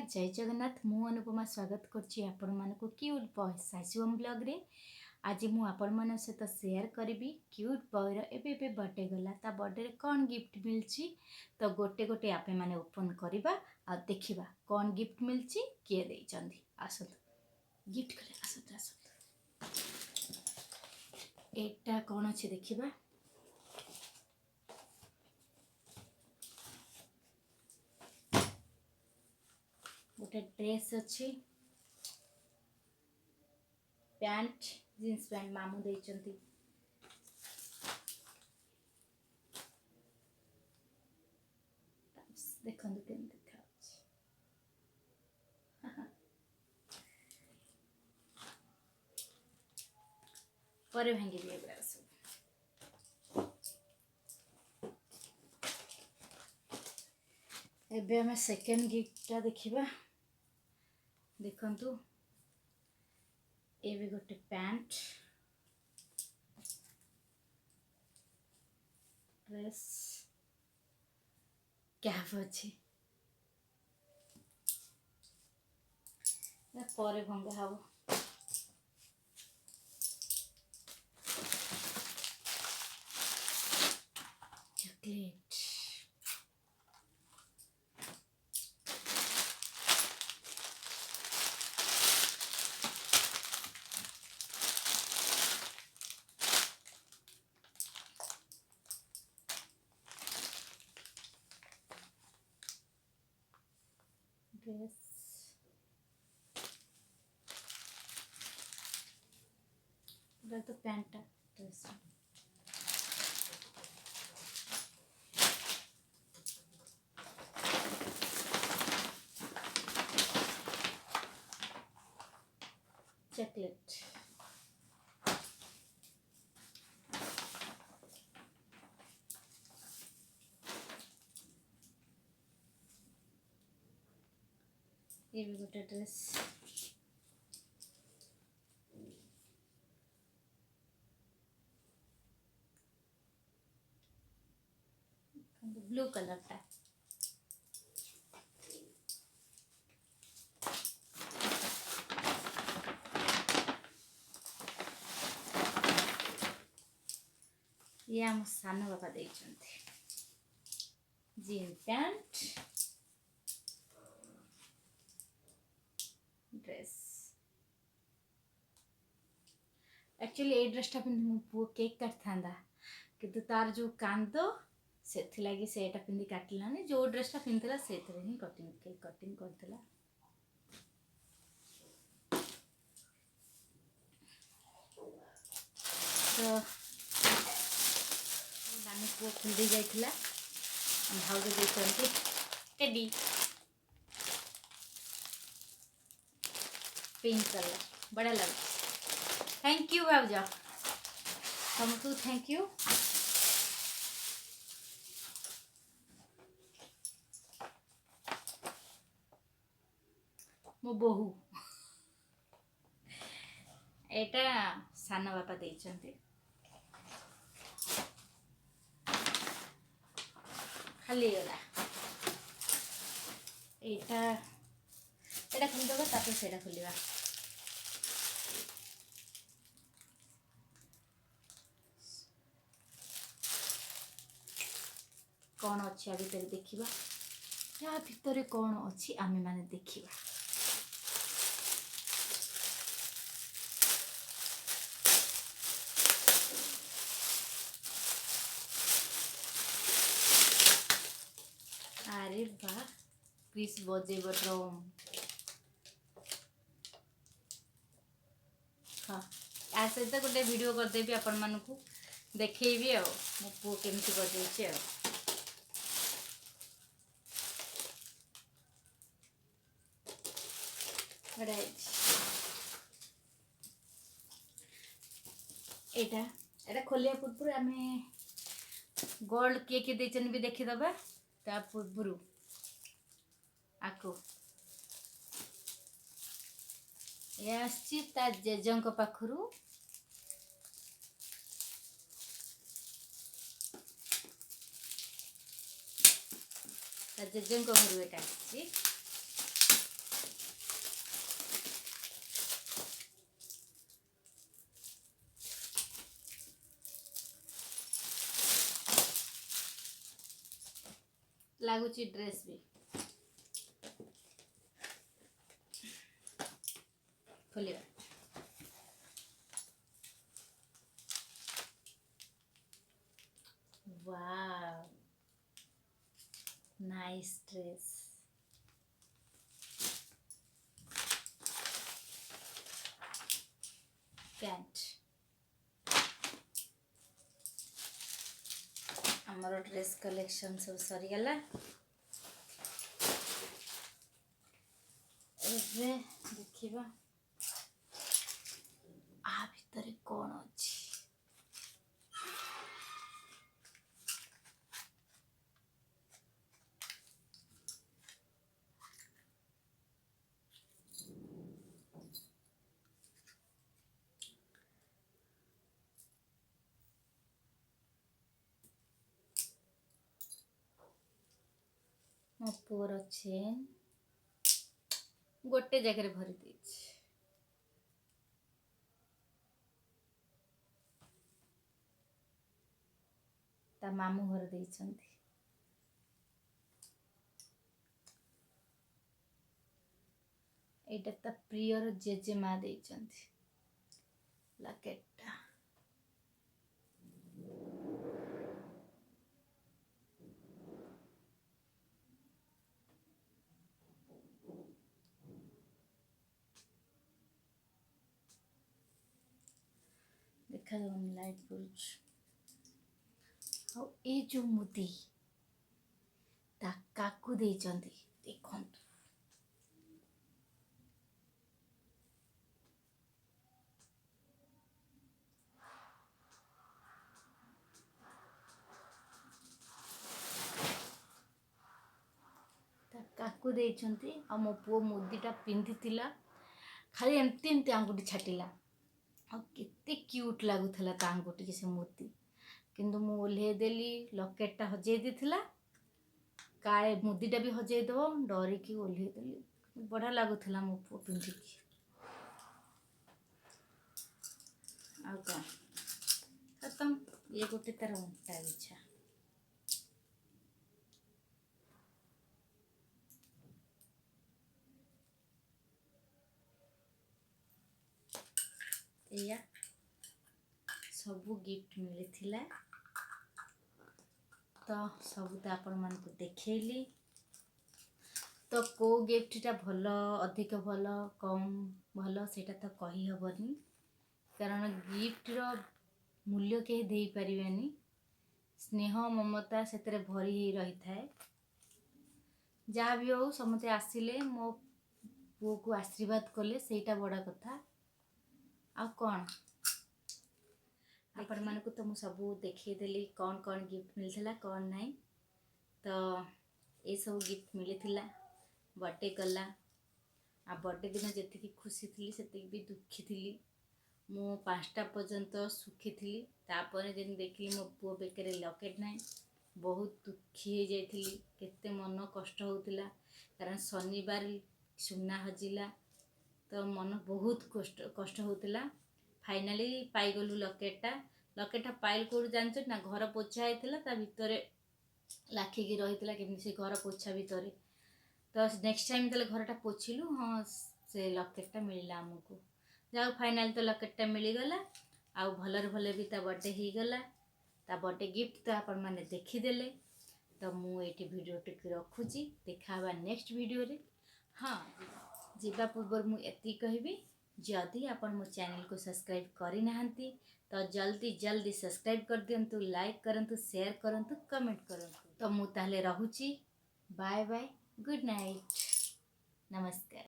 जय जगन्नाथ मु अनुपमा स्वागत करछि आपण मानको क्यूट बॉय सासुम ब्लॉग रे। आज मु आपण मन सहित शेयर करी क्यूट बॉय रे बर्थडे गला ता बर्थडे रे कौन गिफ्ट मिलची तो गोटे गोटे आपे माने ओपन करबा आ देखिबा कौन गिफ्ट मिलची किए देइचंदी। आसत गिफ्ट करे आसत एटा कौन अछि देखिबा। गोटे ड्रेस अच्छी पैंट जींस पैंट मामू देइचंती। देखंतु केन देखा अछि परे भांगी दिए बरा सब। एबे हमें सेकेंड गिफ्टटा देखिबा। देखंतु ए भी गोटे पैंट ड्रेस कैप अच्छी परे भंगा हब। चॉकलेट ड्रेस तो पैंट ड्रेस चॉकलेट ये भी गोटे ड्रेस ब्लू कलर टा ये आम सान बाबा देइचंती जीन पैंट ड्रेस। एक्चुअली ए ड्रेसटा पिंधि मो पुओ केक काट थांदा किंतु तार जो कांद सेथि लागी सेटा पिंधि काटलानी जो ड्रेसटा पिंधला सेथरे ही कटिंग केक कटिंग करथला। तो दामी पुओ खुंदी जाइथिला भाउज देइचंती टेडी पिंक कलर बड़ा लगे। थैंक यू भाउज तुमको थैंक यू। मो बहु एटा सान बापा देइचंती खाली गला एटा एटा खुली दबा तापर सेटा खुलिबा। कौन अच्छी आ भीतर देखिबा या भीतर कौन अच्छी आमे माने देखिबा। अरे वाह क्रिस बजेब ड्रम। हाँ आ सहित गोटे वीडियो करदेवी आपण मानकू देखैबी आ मो पुओ केमती बजेछि आ। एटा एटा खोलिया पूर्व आमे गोल्ड किए किए देचन भी देखिदबा ता पूर्व आको ये आछि ता जेजंक पाखरु ता जेजंक घरु एटा आछि ଲାଗୁଛି ଡ୍ରେସ୍ ବି ଖୋଲିବା। वाव नाइस ड्रेस। पैंट आमर ड्रेस कलेक्शन सब सरीगला। एबे देखिबा आ भितर कौन अच्छी। मो पुअर चेन गोटे जगह भरी देछि। ता मामू घर देइछंती। एटा ता प्रियर जेजेमा देइछंती लकेटटा। देखा लाइट पड़ुछ। ए जो मुदी ता काकू देइछंती देखंतु। काकू देइछंती आ मो पुओ मुदीटा पिंधितिला खाली एमती एमती आंगुठी छाटिला आ केते क्यूट लागुथला ता आंगुठी से मुदी। किंतु मु ओल्हे देली लकेटटा हजेई देथिला काळे मुदीटा भी हजेई दबो डरी की ओल्हे देली। बड़ा लागुथला मो पुओ पिंधिकी। आ का खत्म ये गोटे तार उंटा इच्छा। या सबू गिफ्ट मिली तो सबू तो आपण मान को देखैली। तो को गिफ्टटा भल अधिक भल कम भल सेटा तो कही हबनी कारण गिफ्टर मूल्य के दे पारिबेनी। स्नेह ममता से भरी ही रही थाए। जहाँ भी हो समते आसिले मो पुओ को आशीर्वाद कले सेटा बड़ा कथा। आ कौन आपण मानक तो मु सब देखदेली कौन कौन गिफ्ट मिलता कौन नहीं। तो ये सब गिफ्ट मिली बर्थडे गला आ बर्थडे दिन जी खुशी थी से भी दुखी थी। मु 5टा पर्यंत सुखी थी तापर जन देखली मो पुओ बेकर लकेट ना बहुत दुखी हो जाइली। केते मन कष्ट होतिला कारण शनिवार सुना हजिला तो मन बहुत कष्ट होतिला। फाइनाली पाइगलु लकेटा पाइल कोड जानछ ना घर पोछा होता ता भितर लाखिकी रही केमती से घर पोछा भितर। तो नेक्स्ट टाइम तेल घरटा पोछिलु हाँ से लकेटटा मिलला आमको। जाओ फाइनाल तो लकेटटा मिलगला आ भलर भले भी ता बर्थडे हो गला। ता बर्थडे गिफ्ट तो आपण माने देखीदेले। तो मु एटी वीडियो टिक रखुची देखा नेक्स्ट वीडियो रे। हाँ जीवा पूर्व मु एति कहबी जदि आपण मो चैनल को सब्सक्राइब करि नाहंती तो जल्दी सब्सक्राइब कर दियंतु, लाइक करंतु, शेयर करंतु, कमेंट करंतु। तो मु ताहले रहूची। बाय बाय, गुड नाइट, नमस्कार।